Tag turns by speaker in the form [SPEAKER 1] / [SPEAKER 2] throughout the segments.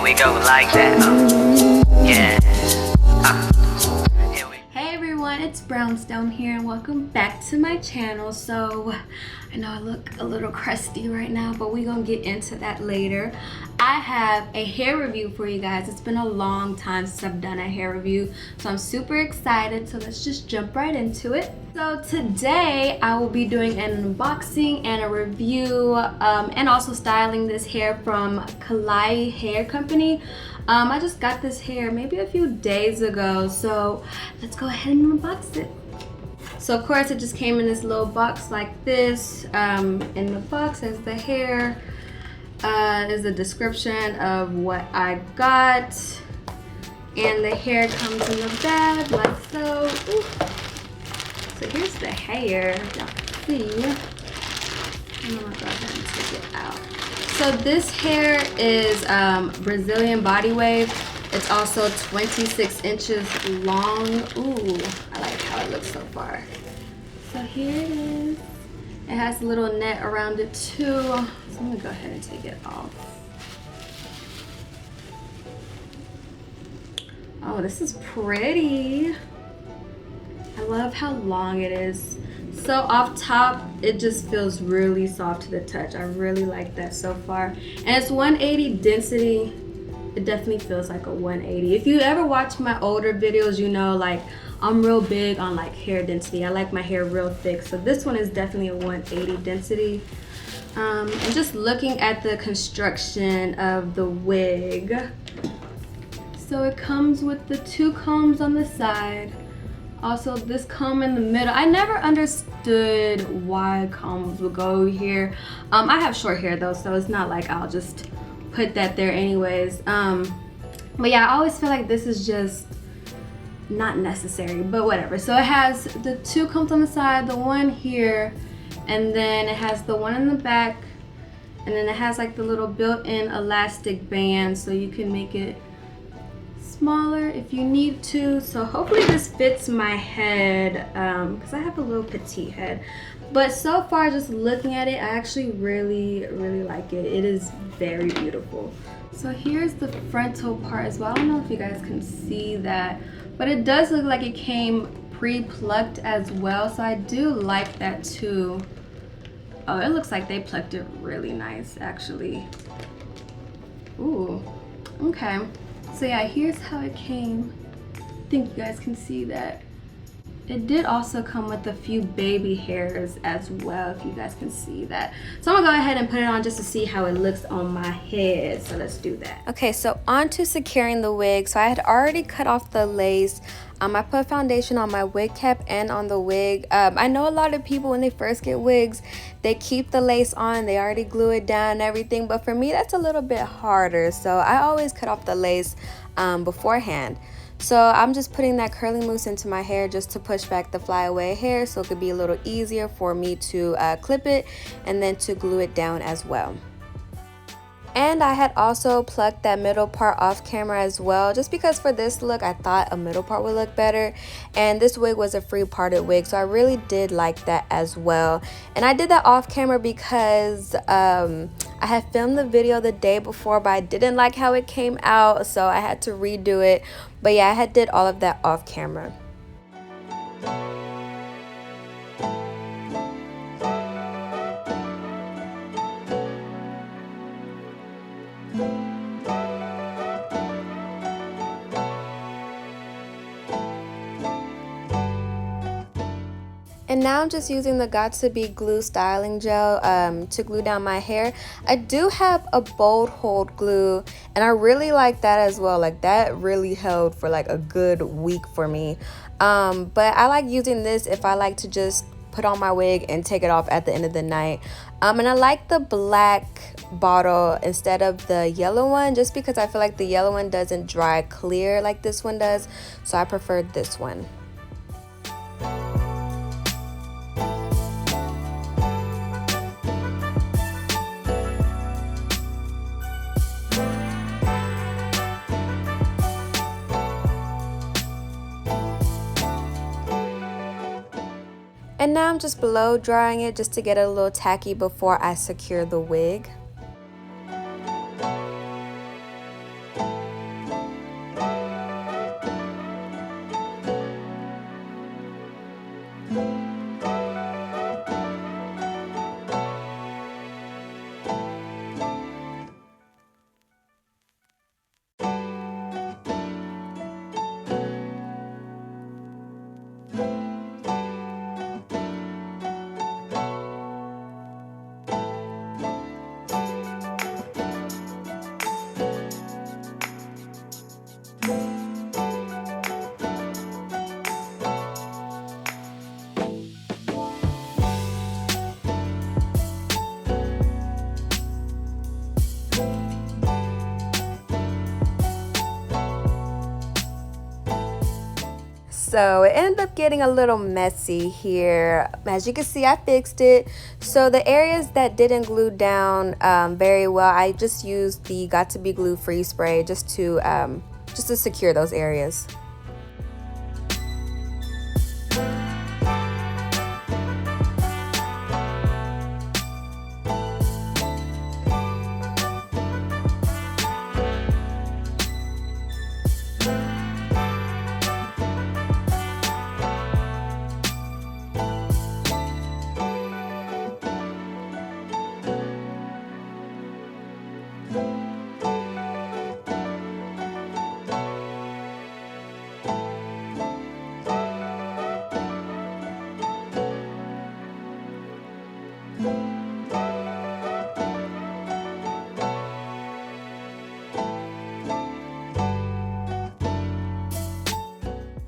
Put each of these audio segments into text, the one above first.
[SPEAKER 1] we go like that. Yeah.
[SPEAKER 2] Hey everyone, it's Brownstone here and welcome back to my channel. So I know I look a little crusty right now, but we're gonna get into that later. I have a hair review for you guys. It's been a long time since I've done a hair review, so I'm super excited. So let's just jump right into it. So today I will be doing an unboxing and a review and also styling this hair from Klaiyi hair company. I just got this hair maybe a few days ago, so let's go ahead and unbox it. So of course it just came in this little box like this. In the box is the hair, is a description of what I got, and the hair comes in the bag like so. Ooh. So here's the hair, y'all can see. I'm gonna go ahead and take it out. So this hair is Brazilian body wave. It's also 26 inches long. Ooh, I like how it looks so far. So here it is. It has a little net around it too. So I'm gonna go ahead and take it off. Oh, this is pretty. I love how long it is. So off top, it just feels really soft to the touch. I really like that so far. And it's 180 density. It definitely feels like a 180. If you ever watch my older videos, you know like I'm real big on like hair density. I like my hair real thick. So this one is definitely a 180 density. And just looking at the construction of the wig. So it comes with the two combs on the side. Also this comb in the middle. I never understood why combs would go here. I have short hair though, so it's not like I'll just put that there anyways. But yeah, I always feel like this is just not necessary, but whatever. So it has the two combs on the side, the one here, and then it has the one in the back, and then it has like the little built-in elastic band so you can make it smaller if you need to. So hopefully this fits my head because I have a little petite head. But so far, just looking at it, I actually really like it. It is very beautiful. So here's the frontal part as well. I don't know if you guys can see that, but it does look like it came pre-plucked as well. So I do like that too. Oh, it looks like they plucked it really nice actually. Ooh, okay. So yeah, here's how it came. I think you guys can see that. It did also come with a few baby hairs as well, if you guys can see that. So I'm gonna go ahead and put it on just to see how it looks on my head. So let's do that. Okay, so on to securing the wig. So I had already cut off the lace. I put foundation on my wig cap and on the wig. I know a lot of people when they first get wigs, they keep the lace on, they already glue it down and everything, but for me that's a little bit harder. So I always cut off the lace beforehand. So I'm just putting that curling mousse into my hair just to push back the flyaway hair so it could be a little easier for me to clip it and then to glue it down as well. And I had also plucked that middle part off camera as well, just because for this look I thought a middle part would look better, and this wig was a free parted wig, so I really did like that as well. And I did that off camera because I had filmed the video the day before, but I didn't like how it came out, so I had to redo it. But yeah, I had did all of that off camera. And now I'm just using the Got2b glue styling gel to glue down my hair. I do have a bold hold glue and I really like that as well. Like that really held for like a good week for me. But I like using this if I like to just put on my wig and take it off at the end of the night. And I like the black bottle instead of the yellow one just because I feel like the yellow one doesn't dry clear like this one does. So I prefer this one. And now I'm just blow drying it just to get it a little tacky before I secure the wig. So it ended up getting a little messy here. As you can see, I fixed it. So the areas that didn't glue down very well, I just used the Got to Be Glue Free spray just to secure those areas.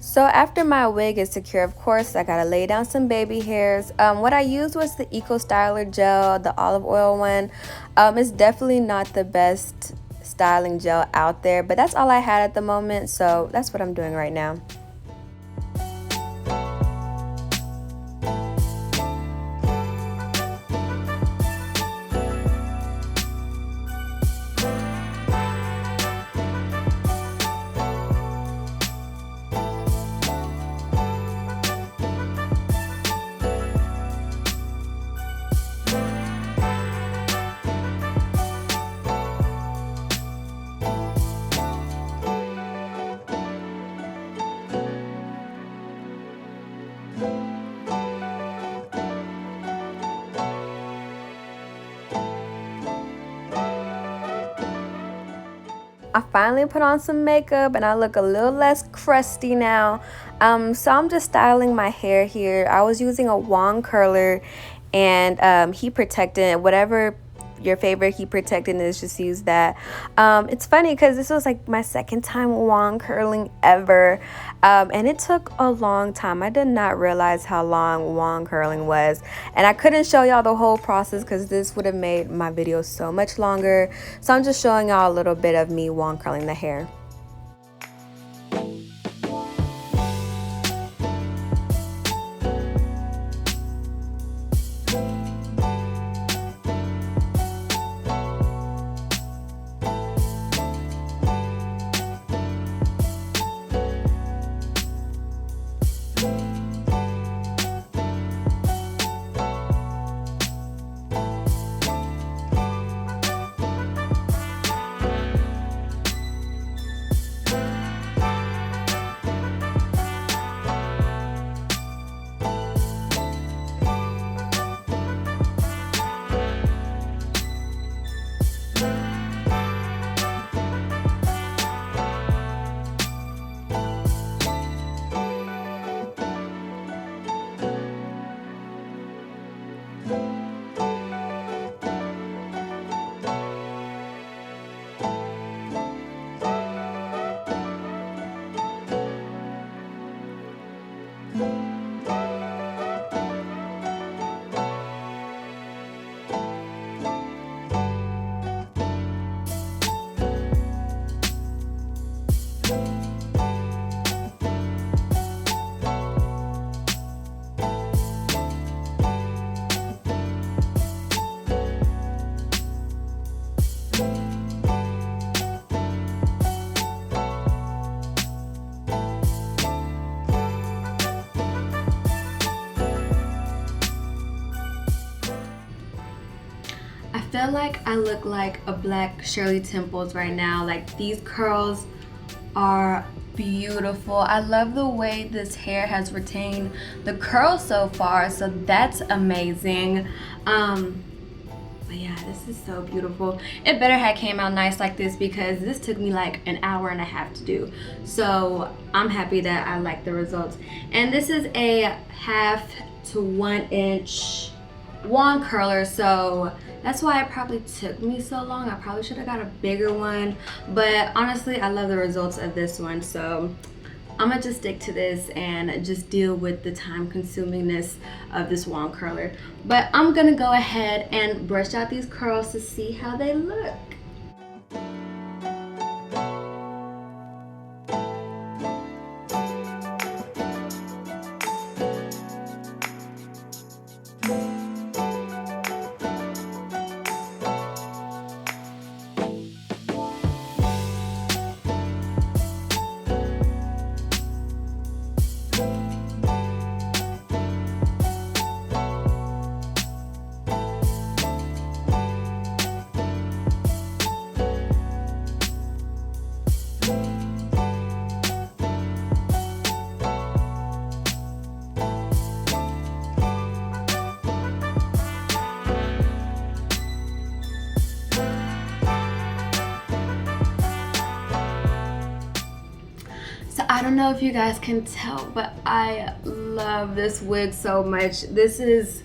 [SPEAKER 2] So after my wig is secure, of course, I gotta lay down some baby hairs. What I used was the Eco Styler gel, the olive oil one. It's definitely not the best styling gel out there, but that's all I had at the moment, so that's what I'm doing right now. I finally put on some makeup and I look a little less crusty now. So I'm just styling my hair here. I was using a wand curler and heat protectant, whatever your favorite heat protectant is, just use that. It's funny because this was like my second time wand curling ever, and it took a long time. I did not realize how long wand curling was, and I couldn't show y'all the whole process because this would have made my video so much longer. So I'm just showing y'all a little bit of me wand curling the hair. I feel like I look like a black Shirley Temples right now. Like, these curls are beautiful. I love the way this hair has retained the curls so far, so that's amazing. But yeah, this is so beautiful. It better have came out nice like this because this took me like an hour and a half to do. So I'm happy that I like the results. And this is a 1/2 to 1 inch wand curler, so that's why it probably took me so long. I probably should have got a bigger one, but honestly I love the results of this one, so I'm gonna just stick to this and just deal with the time consumingness of this wand curler. But I'm gonna go ahead and brush out these curls to see how they look. don't know if you guys can tell, but I love this wig so much. This is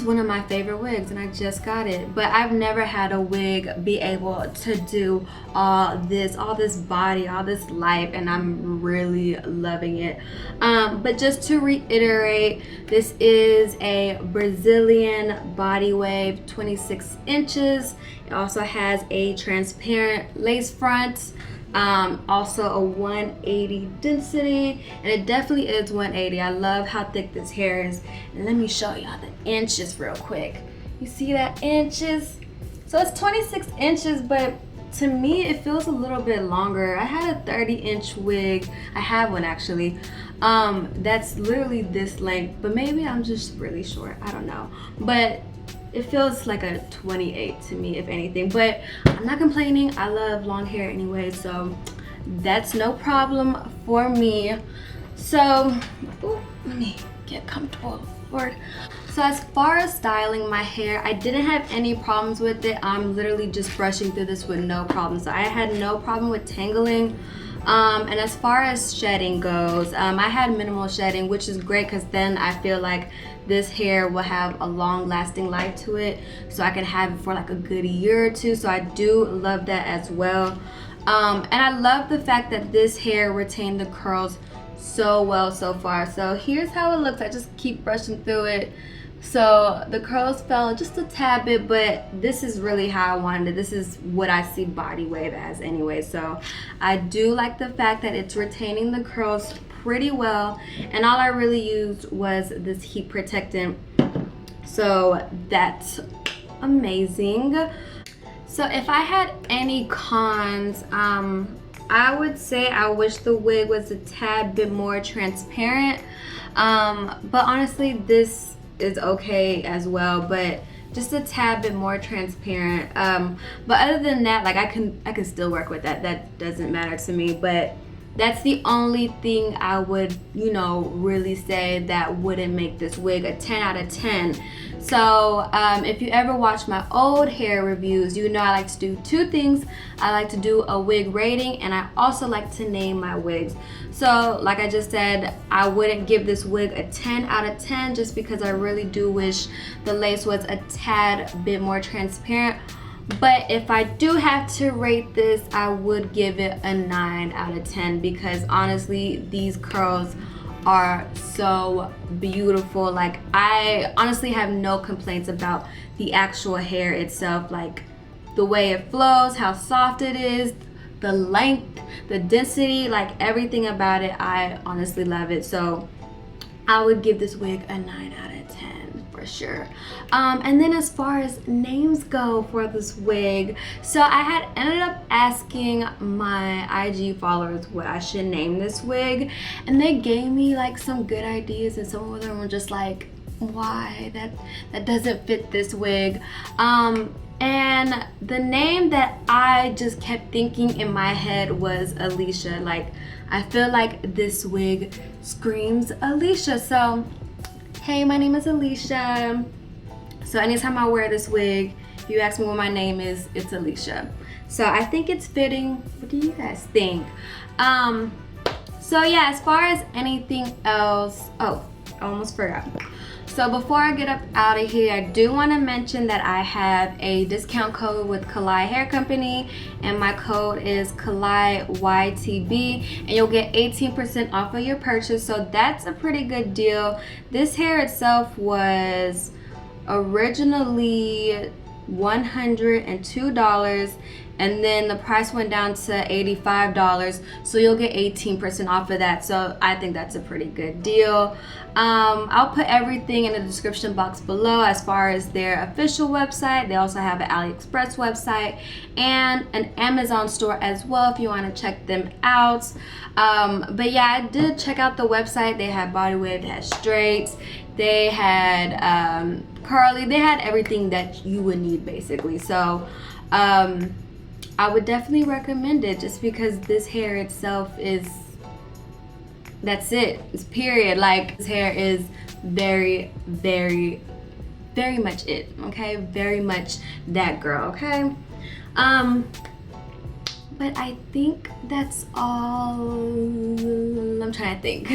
[SPEAKER 2] one of my favorite wigs, and I just got it. But I've never had a wig be able to do all this body, all this life, and I'm really loving it. But just to reiterate, this is a Brazilian body wave, 26 inches. It also has a transparent lace front. Also a 180 density, and it definitely is 180. I love how thick this hair is, and let me show y'all the inches real quick. You see that inches? So it's 26 inches, but to me it feels a little bit longer. I had a 30-inch wig. I have one actually. That's literally this length, but maybe I'm just really short. I don't know, but it feels like a 28 to me, if anything, but I'm not complaining. I love long hair anyway, so that's no problem for me. So, let me get comfortable. So as far as styling my hair, I didn't have any problems with it. I'm literally just brushing through this with no problem. So I had no problem with tangling. And as far as shedding goes, I had minimal shedding, which is great because then I feel like this hair will have a long lasting life to it, so I can have it for like a good year or two. So I do love that as well. And I love the fact that this hair retained the curls so well so far. So here's how it looks. I just keep brushing through it. So the curls fell just a tad bit, but this is really how I wanted it. This is what I see body wave as anyway. So I do like the fact that it's retaining the curls pretty well, and all I really used was this heat protectant. So that's amazing. So if I had any cons, I would say I wish the wig was a tad bit more transparent. But honestly, this is okay as well, but just a tad bit more transparent. But other than that, like I can still work with that. That doesn't matter to me, but that's the only thing I would, really say that wouldn't make this wig a 10 out of 10. So if you ever watch my old hair reviews, you know I like to do two things. I like to do a wig rating, and I also like to name my wigs. So like I just said, I wouldn't give this wig a 10 out of 10 just because I really do wish the lace was a tad bit more transparent. But if I do have to rate this, I would give it a 9 out of 10 because honestly, these curls are so beautiful. Like, I honestly have no complaints about the actual hair itself, like the way it flows, how soft it is, the length, the density, like everything about it. I honestly love it. So I would give this wig a 9 out of 10 for sure. And then as far as names go for this wig, so I had ended up asking my IG followers what I should name this wig, and they gave me like some good ideas, and some of them were just like, why, that doesn't fit this wig. And the name that I just kept thinking in my head was Alicia. Like, I feel like this wig screams Alicia. So hey, my name is Alicia. So anytime I wear this wig, if you ask me what my name is, it's Alicia. So I think it's fitting. What do you guys think? So yeah, as far as anything else, oh, I almost forgot. So before I get up out of here, I do want to mention that I have a discount code with Klaiyi Hair Company, and my code is KLAIYTB, and you'll get 18% off of your purchase. So that's a pretty good deal. This hair itself was originally $102, and then the price went down to $85, so you'll get 18% off of that. So I think that's a pretty good deal. I'll put everything in the description box below as far as their official website. They also have an AliExpress website and an Amazon store as well if you want to check them out. But yeah, I did check out the website. They had body wave, they had straights, they had curly, they had everything that you would need basically. So I would definitely recommend it just because this hair itself is, that's it, it's period. Like, this hair is very, very, very much it, okay? Very much that girl, okay? But I think that's all. I'm trying to think.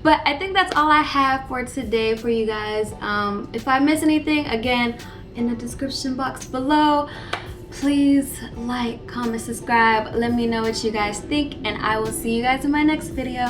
[SPEAKER 2] But I think that's all I have for today for you guys. If I miss anything, again, in the description box below, please like, comment, subscribe. Let me know what you guys think, and I will see you guys in my next video.